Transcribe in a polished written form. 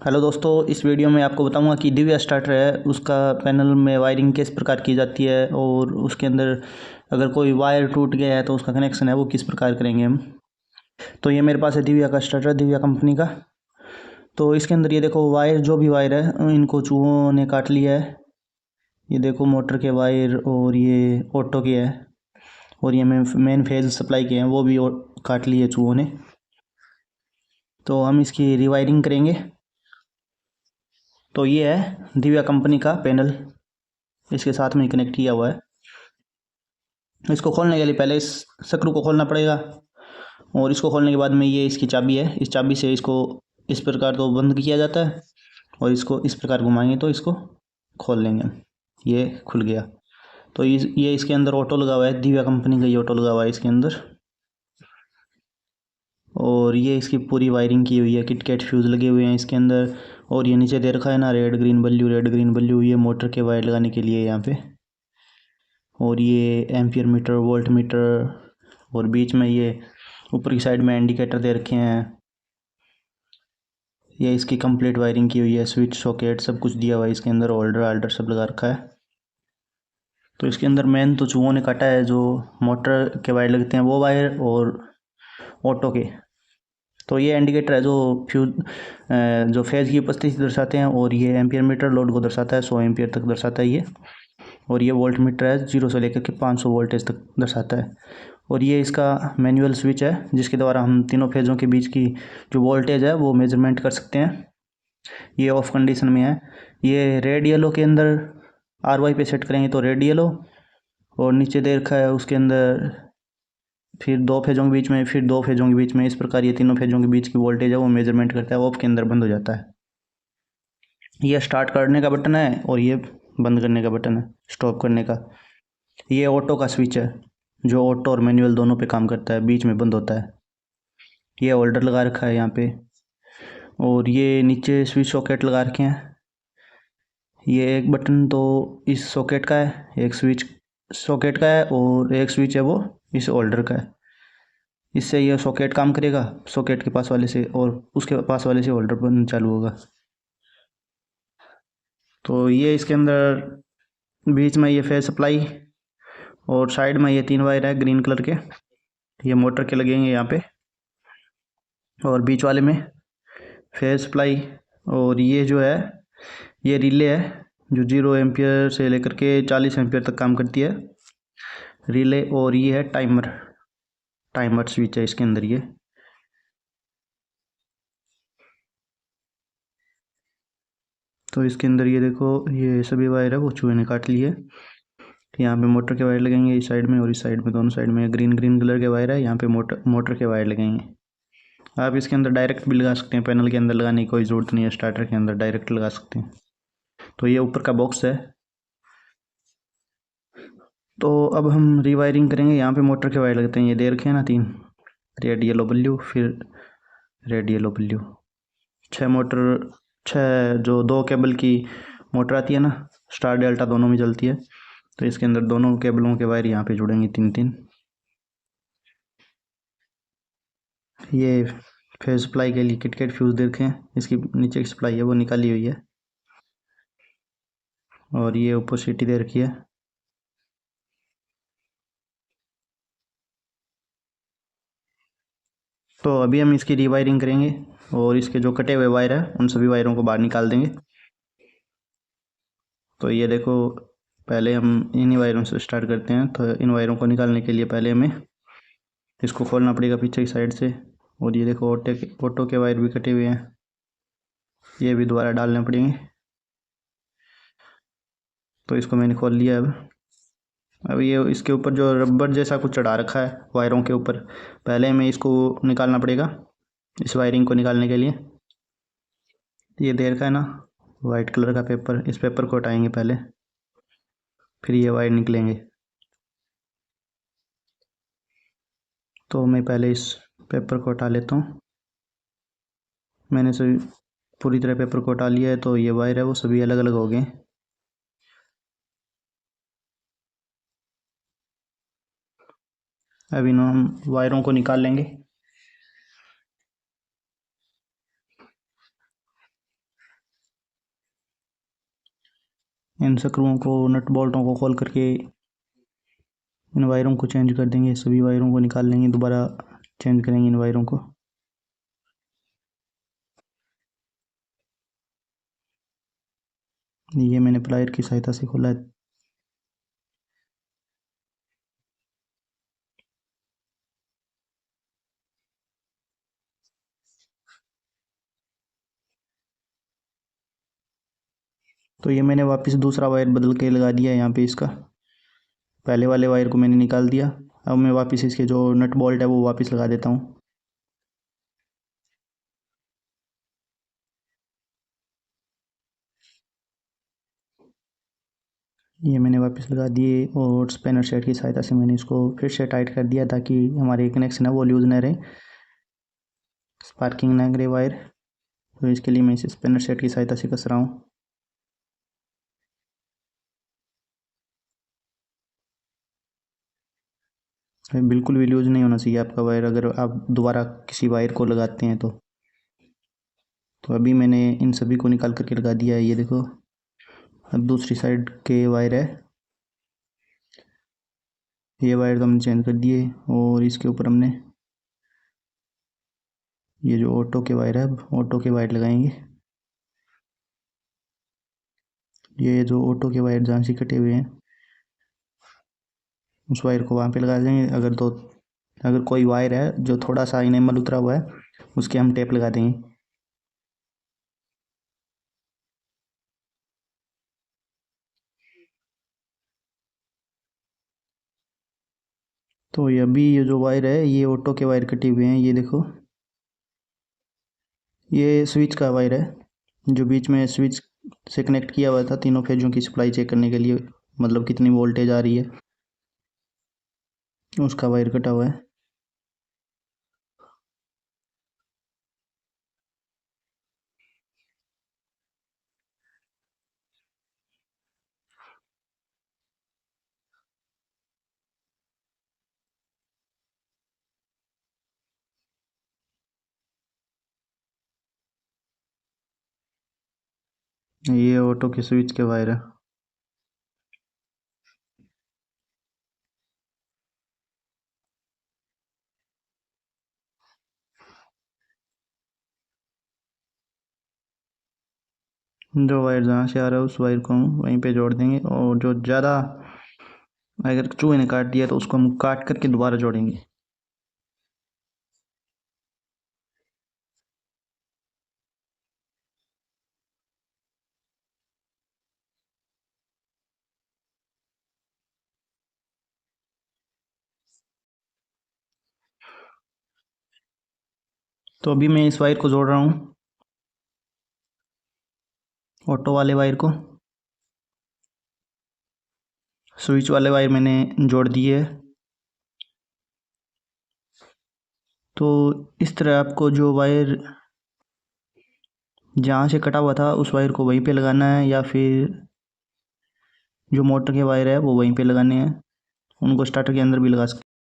Hello दोस्तों, इस video में आपको बताऊंगा कि दिव्या स्टार्टर है उसका पैनल में वायरिंग किस प्रकार की जाती है और उसके अंदर अगर कोई वायर टूट गया है तो उसका कनेक्शन है वो किस प्रकार करेंगे हम। तो ये मेरे पास है दिव्या का स्टार्टर, दिव्या कंपनी का। तो इसके अंदर ये देखो वायर, जो भी वायर है इनको चूहों ने काट लिया है। ये देखो मोटर के वायर और ये ऑटो के है और ये मेन फेज सप्लाई के हैं वो भी काट लिए चूहों ने। तो हम इसकी रिवायरिंग करेंगे। तो ये है दिव्या कंपनी का पैनल, इसके साथ में कनेक्ट किया हुआ है। इसको खोलने के लिए पहले इस स्क्रू को खोलना पड़ेगा और इसको खोलने के बाद में ये इसकी चाबी है, इस चाबी से इसको इस प्रकार तो बंद किया जाता है और इसको इस प्रकार घुमाएंगे तो इसको खोल लेंगे हम। ये खुल गया। तो ये इसके अंदर ऑटो लगा हुआ है, दिव्या कंपनी का ये ऑटो लगा हुआ है इसके अंदर। और ये इसकी पूरी वायरिंग की हुई है, किटकैट फ्यूज़ लगे हुए हैं इसके अंदर। और ये नीचे दे रखा है ना red green blue, red green blue, ये मोटर के वायर लगाने के लिए यहाँ पे। और ये एम्पियर मीटर, वोल्ट मीटर, और बीच में ये ऊपर की साइड में इंडिकेटर दे रखे हैं। ये इसकी कंप्लीट वायरिंग की हुई है, स्विच सॉकेट सब कुछ दिया हुआ है इसके अंदर, होल्डर आल्डर सब लगा रखा है। तो इसके अंदर मेन तो चूहों ने काटा है जो मोटर के वायर लगते हैं वो वायर और ऑटो के। तो ये इंडिकेटर है जो फ्यूज जो फेज की उपस्थिति दर्शाते हैं, और ये एम्पियर मीटर लोड को दर्शाता है, 100 एम्पियर तक दर्शाता है ये। और ये वोल्ट मीटर है, 0 से लेकर के 500 वोल्टेज तक दर्शाता है। और ये इसका मैनुअल स्विच है जिसके द्वारा हम तीनों फेज़ों के बीच की जो वोल्टेज है वो मेजरमेंट कर सकते हैं। ये ऑफ कंडीशन में है। ये रेड येलो के अंदर RY पे सेट करेंगे तो रेड येलो, और नीचे दे रखा है उसके अंदर फिर 2 फेज़ों के बीच में, फिर 2 फेज़ों के बीच में, इस प्रकार ये तीनों फेज़ों के बीच की वोल्टेज है वो मेजरमेंट करता है। ऑफ के अंदर बंद हो जाता है। ये स्टार्ट करने का बटन है और ये बंद करने का बटन है, स्टॉप करने का। ये ऑटो का स्विच है जो ऑटो और मैनुअल दोनों पे काम करता है, बीच में बंद होता है। ये होल्डर लगा रखा है यहाँ पे। और ये नीचे स्विच सॉकेट लगा रखे हैं। ये एक बटन तो इस सॉकेट का है, एक स्विच सॉकेट का है, और एक स्विच है वो इस होल्डर का है। इससे ये सॉकेट काम करेगा सॉकेट के पास वाले से, और उसके पास वाले से होल्डर बंद चालू होगा। तो ये इसके अंदर बीच में ये फेज सप्लाई और साइड में ये 3 वायर है ग्रीन कलर के, ये मोटर के लगेंगे यहाँ पे। और बीच वाले में फेज सप्लाई, और ये जो है ये रिले है जो 0 एम्पियर से लेकर के 40 एम्पियर तक काम करती है रिले। और ये है टाइमर, टाइमर स्विच है इसके अंदर ये। तो इसके अंदर ये देखो ये सभी वायर है वो चूहे ने काट लिए। यहाँ पे मोटर के वायर लगेंगे इस साइड में और इस साइड में, दोनों साइड में ग्रीन ग्रीन कलर के वायर है। यहाँ पे मोटर के वायर लगेंगे। आप इसके अंदर डायरेक्ट भी लगा सकते हैं, पैनल के अंदर लगाने की कोई ज़रूरत नहीं है, स्टार्टर के अंदर डायरेक्ट लगा सकते हैं। तो ये ऊपर का बॉक्स है। तो अब हम रीवायरिंग करेंगे। यहाँ पे मोटर के वायर लगते हैं, ये दे रखे हैं ना 3, रेड येलो ब्लू, फिर रेड येलो ब्लू। 6 मोटर, 6 जो 2 केबल की मोटर आती है ना, स्टार डेल्टा दोनों में चलती है। तो इसके अंदर दोनों केबलों के वायर यहाँ पे जुड़ेंगे 3-3। ये फेज सप्लाई के लिए किटकैट फ्यूज़ देखें, इसकी नीचे की सप्लाई है वो निकाली हुई है। और ये ऊपर सीटी दे रखी है। तो अभी हम इसकी रीवायरिंग करेंगे और इसके जो कटे हुए वायर है उन सभी वायरों को बाहर निकाल देंगे। तो ये देखो पहले हम इन्हीं वायरों से स्टार्ट करते हैं। तो इन वायरों को निकालने के लिए पहले हमें इसको खोलना पड़ेगा पीछे की साइड से। और ये देखो ऑटो के वायर भी कटे हुए हैं, ये भी दोबारा डालने पड़ेंगे। तो इसको मैंने खोल लिया। अब ये इसके ऊपर जो रबर जैसा कुछ चढ़ा रखा है वायरों के ऊपर, पहले हमें इसको निकालना पड़ेगा इस वायरिंग को निकालने के लिए। ये दे रखा है ना वाइट कलर का पेपर, इस पेपर को हटाएंगे पहले, फिर ये वायर निकलेंगे। तो मैं पहले इस पेपर को हटा लेता हूँ। मैंने सभी पूरी तरह पेपर को हटा लिया है। तो ये वायर है वो सभी अलग अलग हो गए। अब इन हम वायरों को निकाल लेंगे। इन स्क्रूओं को, नट बोल्टों को खोल करके इन वायरों को चेंज कर देंगे। सभी वायरों को निकाल लेंगे, दोबारा चेंज करेंगे इन वायरों को। ये मैंने प्लायर की सहायता से खोला है। तो ये मैंने वापस दूसरा वायर बदल के लगा दिया है यहाँ पे इसका। पहले वाले वायर को मैंने निकाल दिया। अब मैं वापस इसके जो नट बोल्ट है वो वापस लगा देता हूँ। ये मैंने वापस लगा दिए और स्पैनर सेट की सहायता से मैंने इसको फिर से टाइट कर दिया ताकि हमारे कनेक्शन है वो लूज ना रहे, स्पार्किंग ना करे वायर। तो इसके लिए मैं इसे स्पैनर सेट की सहायता से कस रहा हूँ। बिल्कुल भी लूज नहीं होना चाहिए आपका वायर अगर आप दोबारा किसी वायर को लगाते हैं तो अभी मैंने इन सभी को निकाल करके लगा दिया है, ये देखो। अब दूसरी साइड के वायर है, ये वायर तो हमने चेंज कर दिए और इसके ऊपर हमने ये जो ऑटो के वायर है, अब ऑटो के वायर लगाएंगे। ये जो ऑटो के वायर जहाँ से कटे हुए हैं उस वायर को वहाँ पे लगा देंगे। अगर कोई वायर है जो थोड़ा सा इनेमल उतरा हुआ है उसके हम टेप लगा देंगे। तो ये अभी ये जो वायर है ये ऑटो के वायर कटे हुए हैं, ये देखो। ये स्विच का वायर है जो बीच में स्विच से कनेक्ट किया हुआ था तीनों फेजों की सप्लाई चेक करने के लिए, मतलब कितनी वोल्टेज आ रही है, उसका वायर कटा हुआ है। ये ऑटो के स्विच के वायर है। जो वायर जहाँ से आ रहा है उस वायर को हम वहीं पे जोड़ देंगे और जो ज़्यादा अगर चूहे ने काट दिया तो उसको हम काट करके दोबारा जोड़ेंगे। तो अभी मैं इस वायर को जोड़ रहा हूँ, ऑटो वाले वायर को। स्विच वाले वायर मैंने जोड़ दिए है। तो इस तरह आपको जो वायर जहाँ से कटा हुआ था उस वायर को वहीं पे लगाना है या फिर जो मोटर के वायर है वो वहीं पे लगाने हैं। उनको स्टार्टर के अंदर भी लगा सकते